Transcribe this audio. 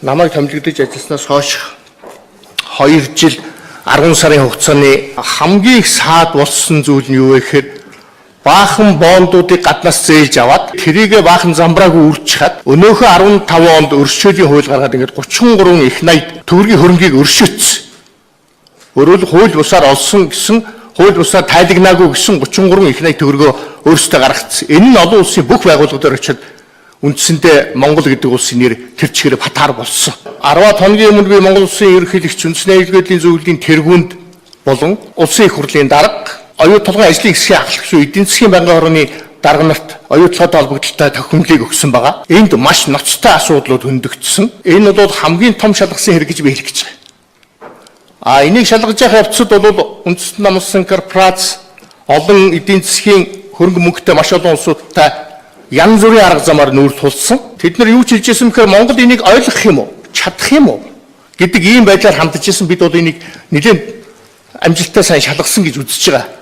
намайг томилогдож ажилласнаас хойш 2 жил 10 сарын хугацааны хамгийн их саад болсон зүйл нь юу вэ гэхээр баахан бондуудыг гаднаас зээлж аваад тэрийгэ баахан замбраагүй үржихад өнөөхөө 15 онд өршөөлийн хууль гаргаад ингээд 33 их 80 төгрөгийн хөрөнгийг өршөөцсөн. Өөрөөр хууль бусаар олсон гэсэн хууль бусаар тайлагнаагүй гэсэн 33 их 80 төгрөгөө өөрсдөө гаргацсан. Энэ нь олон улсын бүх байгууллагуудаар очиод үндсэндээ Монгол гэдэг улсын нэр тэр чигээр батаар болсон. 10 хоногийн өмнө би Монгол улсын ерөнхийлөгч үндэсний аюулгүй зөвлөлийн тэргуунд болон улсын их хурлын дарга оюут толгойн ажлын хэсгийн ахлагч эдийн засгийн байнгын хорооны дарга нарт оюутлогтой холбогдолтой тохиомлыг өгсөн байгаа. Энд маш ноцтой асуудлууд хөндөгдсөн. Энэ бол хамгийн том шалгасан хэрэг гэж би хэлэх гэж байна. Энийг шалгаж явах явцад бол үндэстэн намсан корпорац олон эдийн засгийн хөрөнгө мөнгөтэй маш олон улсуудтай янз бүрийн арга замаар нүүр тулсан. Тэд нар юу ч хийж ирсэн бэхээр Монгол энийг ойлгох юм уу? Чадах юм уу? гэдэг ийм байдлаар хандж ирсэн. Бид бол энийг нэлээд амжилттай сайн шалгасан гэж үзэж байгаа.